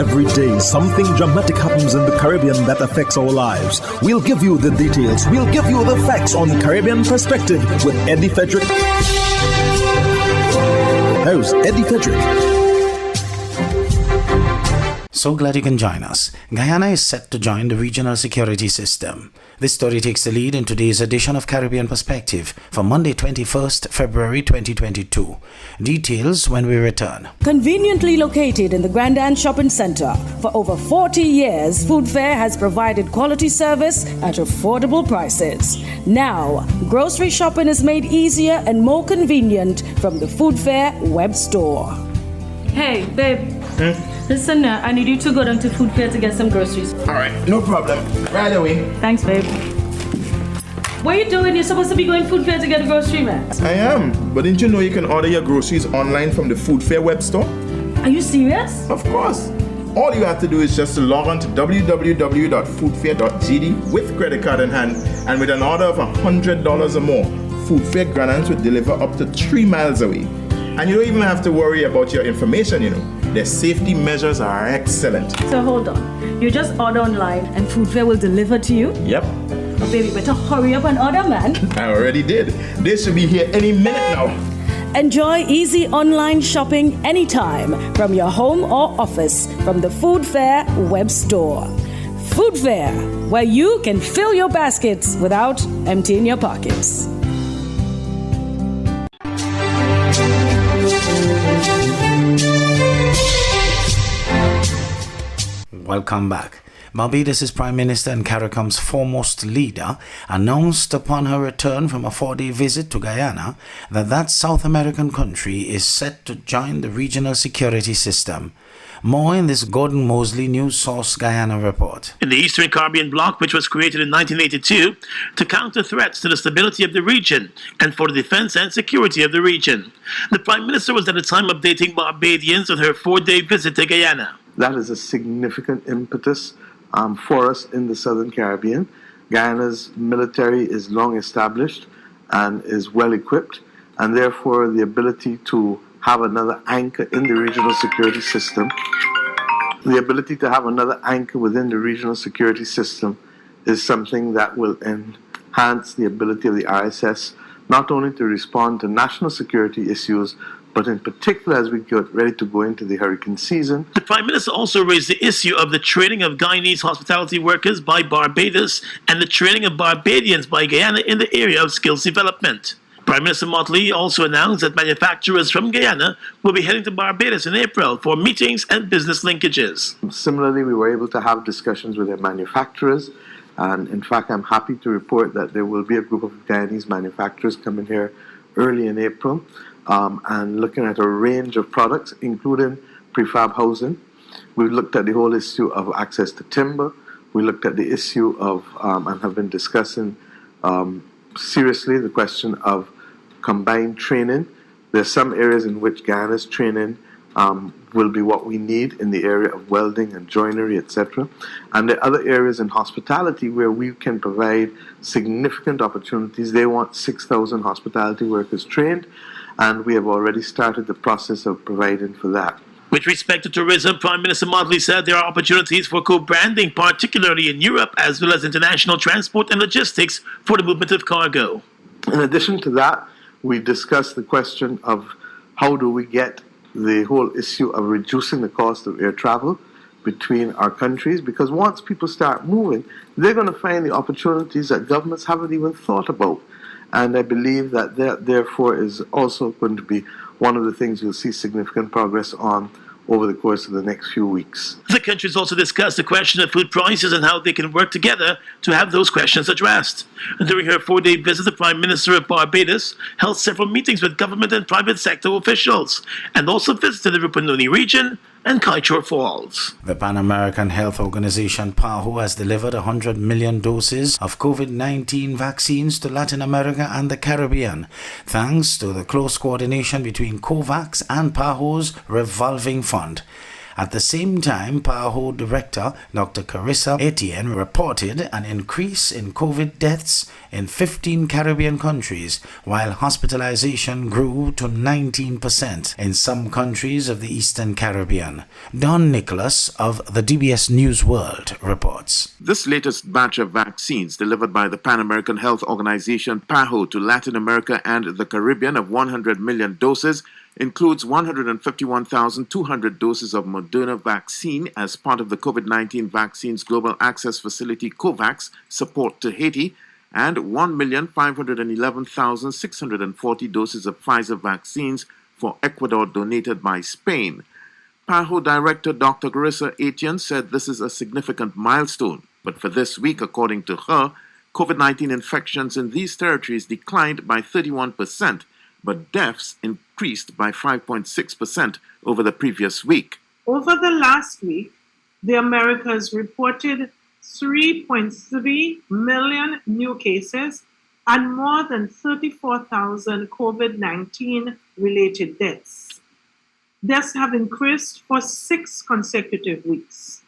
Every day, something dramatic happens in the Caribbean that affects our lives. We'll give you the details. We'll give you the facts on Caribbean Perspective with Eddie Frederick. Host Eddie Frederick. So glad you can join us. Guyana is set to join the regional security system. This story takes the lead in today's edition of Caribbean Perspective for Monday, 21st February 2022. Details when we return. Conveniently located in the Grand Anne Shopping Center, for over 40 years, Food Fair has provided quality service at affordable prices. Now, grocery shopping is made easier and more convenient from the Food Fair web store. Hey, babe. Listen, I need you to go down to Food Fair to get some groceries. All right, no problem. Right away. Thanks, babe. What are you doing? You're supposed to be going Food Fair to get a grocery, man. I am, but didn't you know you can order your groceries online from the Food Fair web store? Are you serious? Of course. All you have to do is just to log on to www.foodfair.gd with credit card in hand, and with an order of $100 or more, Food Fair Grandans will deliver up to 3 miles away. And you don't even have to worry about your information, you know. Their safety measures are excellent. So hold on. You just order online and Food Fair will deliver to you? Yep. Oh, baby, better hurry up and order, man. I already did. They should be here any minute now. Enjoy easy online shopping anytime from your home or office from the Food Fair web store. Food Fair, where you can fill your baskets without emptying your pockets. Welcome back. Barbados' Prime Minister and CARICOM's foremost leader announced upon her return from a 4-day visit to Guyana that South American country is set to join the regional security system. More in this Gordon Mosley News Source Guyana report. In the Eastern Caribbean bloc, which was created in 1982 to counter threats to the stability of the region and for the defense and security of the region, the Prime Minister was at the time updating Barbadians on her 4-day visit to Guyana. That is a significant impetus for us in the Southern Caribbean. Guyana's military is long established and is well equipped, and therefore the ability to have another anchor in the regional security system, is something that will enhance the ability of the RSS not only to respond to national security issues, but in particular as we get ready to go into the hurricane season. The Prime Minister also raised the issue of the training of Guyanese hospitality workers by Barbados and the training of Barbadians by Guyana in the area of skills development. Prime Minister Motley also announced that manufacturers from Guyana will be heading to Barbados in April for meetings and business linkages. Similarly, we were able to have discussions with their manufacturers, and in fact I'm happy to report that there will be a group of Guyanese manufacturers coming here early in April, and looking at a range of products, including prefab housing. We looked at the whole issue of access to timber. We looked at the issue of, and have been discussing seriously, the question of combined training. There are some areas in which Guyana's training will be what we need in the area of welding and joinery, etc. And there are other areas in hospitality where we can provide significant opportunities. They want 6,000 hospitality workers trained, and we have already started the process of providing for that. With respect to tourism, Prime Minister Motley said there are opportunities for co-branding, particularly in Europe, as well as international transport and logistics for the movement of cargo. In addition to that, we discussed the question of how do we get the whole issue of reducing the cost of air travel between our countries, because once people start moving, they're going to find the opportunities that governments haven't even thought about. And I believe that therefore is also going to be one of the things you'll see significant progress on over the course of the next few weeks. The countries also discussed the question of food prices and how they can work together to have those questions addressed. During her 4-day visit, the Prime Minister of Barbados held several meetings with government and private sector officials, and also visited the Rupununi region and Kaichor Falls. The Pan American Health Organization PAHO has delivered 100 million doses of COVID-19 vaccines to Latin America and the Caribbean, thanks to the close coordination between COVAX and PAHO's revolving fund. At the same time, PAHO Director Dr. Carissa Etienne reported an increase in COVID deaths in 15 Caribbean countries, while hospitalization grew to 19% in some countries of the Eastern Caribbean. Don Nicholas of the DBS News World reports. This latest batch of vaccines delivered by the Pan American Health Organization PAHO to Latin America and the Caribbean of 100 million doses includes 151,200 doses of Moderna vaccine as part of the COVID-19 Vaccines Global Access Facility COVAX support to Haiti, and 1,511,640 doses of Pfizer vaccines for Ecuador donated by Spain. PAHO Director Dr. Carissa Etienne said this is a significant milestone, but for this week, according to her, COVID-19 infections in these territories declined by 31%, but deaths increased by 5.6% over the previous week. Over the last week, the Americas reported 3.3 million new cases and more than 34,000 COVID-19 related deaths. Deaths have increased for 6 consecutive weeks.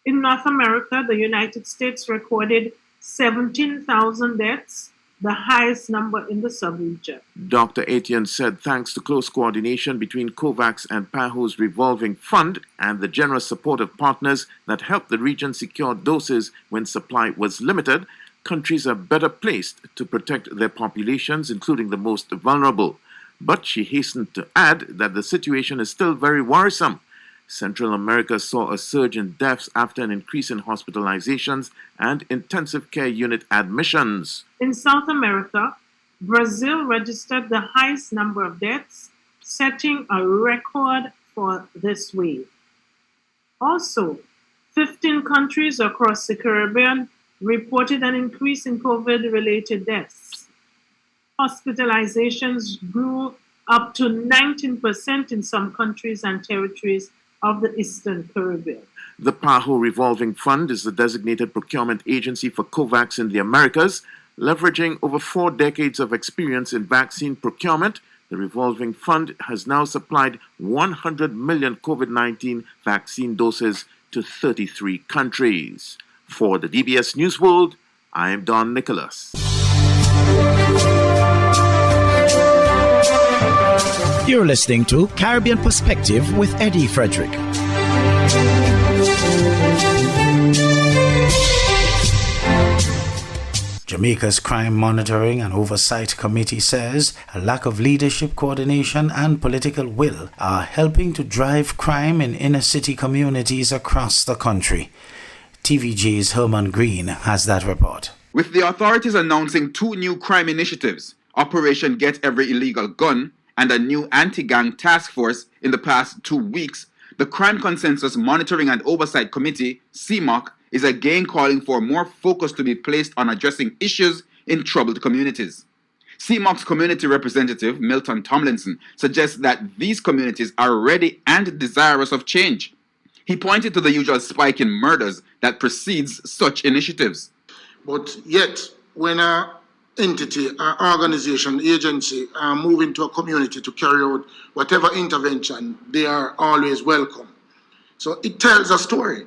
In North America, the United States recorded 17,000 deaths, the highest number in the sub-region. Dr. Etienne said thanks to close coordination between COVAX and PAHO's revolving fund and the generous support of partners that helped the region secure doses when supply was limited, countries are better placed to protect their populations, including the most vulnerable. But she hastened to add that the situation is still very worrisome. Central America saw a surge in deaths after an increase in hospitalizations and intensive care unit admissions. In South America, Brazil registered the highest number of deaths, setting a record for this wave. Also, 15 countries across the Caribbean reported an increase in COVID-related deaths. Hospitalizations grew up to 19% in some countries and territories of the Eastern Caribbean. The PAHO Revolving Fund is the designated procurement agency for COVAX in the Americas. Leveraging over 4 decades of experience in vaccine procurement, the Revolving Fund has now supplied 100 million COVID-19 vaccine doses to 33 countries. For the DBS News World, I am Don Nicholas. You're listening to Caribbean Perspective with Eddie Frederick. Jamaica's Crime Monitoring and Oversight Committee says a lack of leadership coordination and political will are helping to drive crime in inner city communities across the country. TVJ's Herman Green has that report. With the authorities announcing 2 new crime initiatives, Operation Get Every Illegal Gun and a new anti-gang task force in the past 2 weeks, the Crime Consensus Monitoring and Oversight Committee, CMOC, is again calling for more focus to be placed on addressing issues in troubled communities. CMOC's community representative, Milton Tomlinson, suggests that these communities are ready and desirous of change. He pointed to the usual spike in murders that precedes such initiatives. But yet, when an entity, an organization, agency move into a community to carry out whatever intervention, they are always welcome. So it tells a story.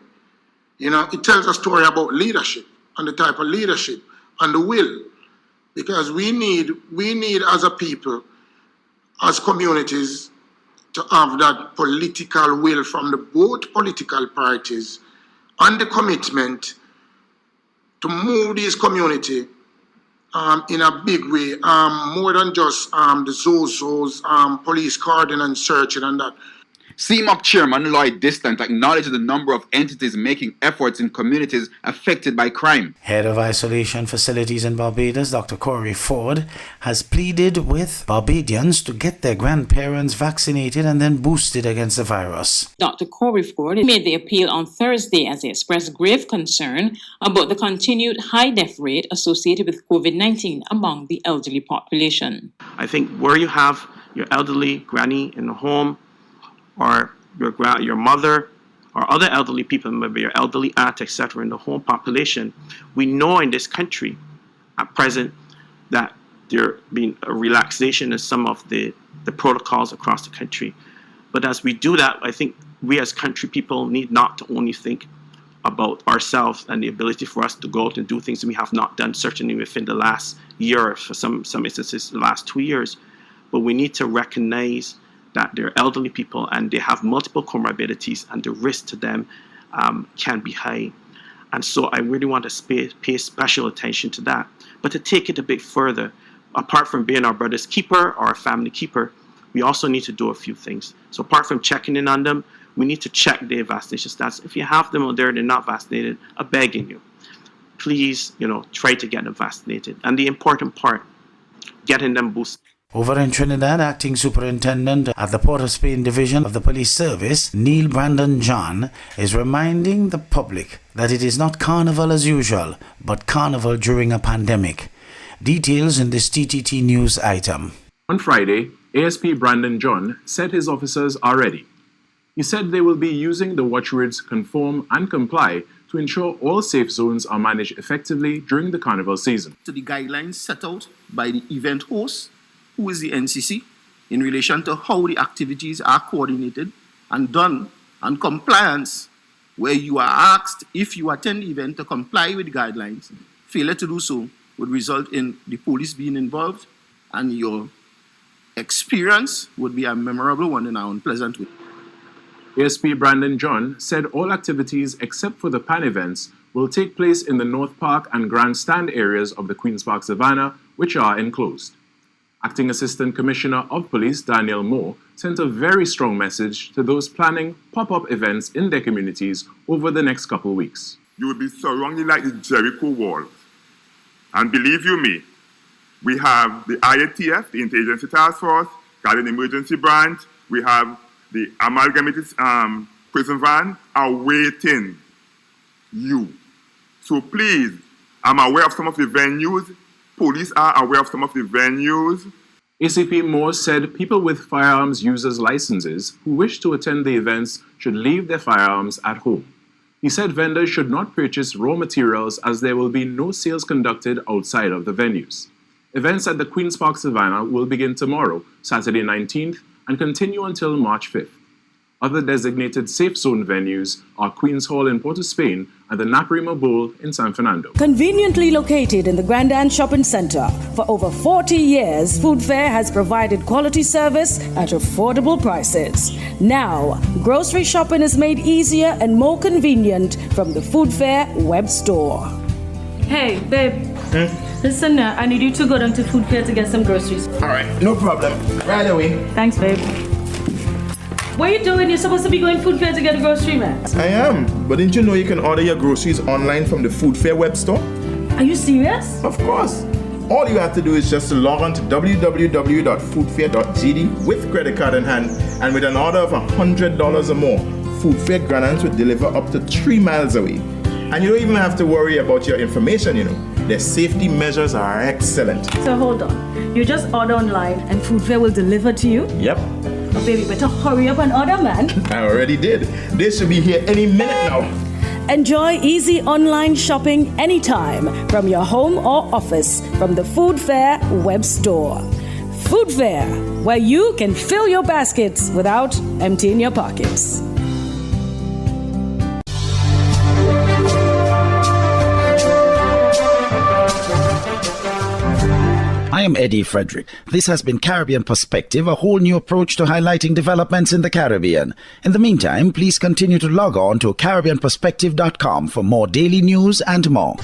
You know, it tells a story about leadership and the type of leadership and the will. Because we need as a people, as communities, to have that political will from the both political parties and the commitment to move this community in a big way, more than just the Zozos, police cordon and searching and that. CMOC Chairman Lloyd Distant acknowledged the number of entities making efforts in communities affected by crime. Head of Isolation Facilities in Barbados, Dr. Corey Ford, has pleaded with Barbadians to get their grandparents vaccinated and then boosted against the virus. Dr. Corey Ford made the appeal on Thursday as he expressed grave concern about the continued high death rate associated with COVID-19 among the elderly population. I think where you have your elderly granny in the home, or your mother, or other elderly people, maybe your elderly aunt, etc., in the home population, we know in this country at present that there being a relaxation in some of the protocols across the country. But as we do that, I think we as country people need not to only think about ourselves and the ability for us to go out and do things that we have not done, certainly within the last year, for some instances, the last 2 years. But we need to recognize that they're elderly people and they have multiple comorbidities, and the risk to them can be high. And so I really want to pay special attention to that. But to take it a bit further, apart from being our brother's keeper or our family keeper, we also need to do a few things. So apart from checking in on them, we need to check their vaccination status. If you have them out there, they're not vaccinated, I'm begging you, please, try to get them vaccinated. And the important part, getting them boosted. Over in Trinidad, Acting Superintendent at the Port of Spain Division of the Police Service, Neil Brandon John, is reminding the public that it is not carnival as usual, but carnival during a pandemic. Details in this TTT News item. On Friday, ASP Brandon John said his officers are ready. He said they will be using the watchwords conform and comply to ensure all safe zones are managed effectively during the carnival season. To the guidelines set out by the event host, who is the NCC, in relation to how the activities are coordinated and done, and compliance, where you are asked if you attend the event to comply with the guidelines. Failure to do so would result in the police being involved, and your experience would be a memorable one in an unpleasant way. ASP Brandon John said all activities except for the PAN events will take place in the North Park and Grandstand areas of the Queen's Park Savannah, which are enclosed. Acting Assistant Commissioner of Police Daniel Moore sent a very strong message to those planning pop-up events in their communities over the next couple weeks. You will be surrounded like the Jericho wall. And believe you me, we have the IATF, the Interagency Task Force, got an emergency branch, we have the amalgamated prison van awaiting you. So please, I'm aware of some of the venues. Police are aware of some of the venues. ACP Moore said people with firearms users licenses who wish to attend the events should leave their firearms at home. He said vendors should not purchase raw materials as there will be no sales conducted outside of the venues. Events at the Queen's Park Savannah will begin tomorrow, Saturday 19th, and continue until March 5th. Other designated safe zone venues are Queen's Hall in Port of Spain and the Naparima Bowl in San Fernando. Conveniently located in the Grandan Shopping Center, for over 40 years, Food Fair has provided quality service at affordable prices. Now, grocery shopping is made easier and more convenient from the Food Fair web store. Hey, babe. Listen, I need you to go down to Food Fair to get some groceries. All right, no problem. Right away. Thanks, babe. What are you doing? You're supposed to be going Food Fair to get a grocery, man. I am, but didn't you know you can order your groceries online from the Food Fair web store? Are you serious? Of course. All you have to do is just to log on to www.foodfair.gd with credit card in hand, and with an order of $100 or more, Food Fair Granans will deliver up to 3 miles away. And you don't even have to worry about your information, Their safety measures are excellent. So hold on. You just order online and Food Fair will deliver to you? Yep. Oh, baby, better hurry up and order, man. I already did. They should be here any minute now. Enjoy easy online shopping anytime from your home or office from the Food Fair web store. Food Fair, where you can fill your baskets without emptying your pockets. I am Eddie Frederick. This has been Caribbean Perspective, a whole new approach to highlighting developments in the Caribbean. In the meantime, please continue to log on to CaribbeanPerspective.com for more daily news and more.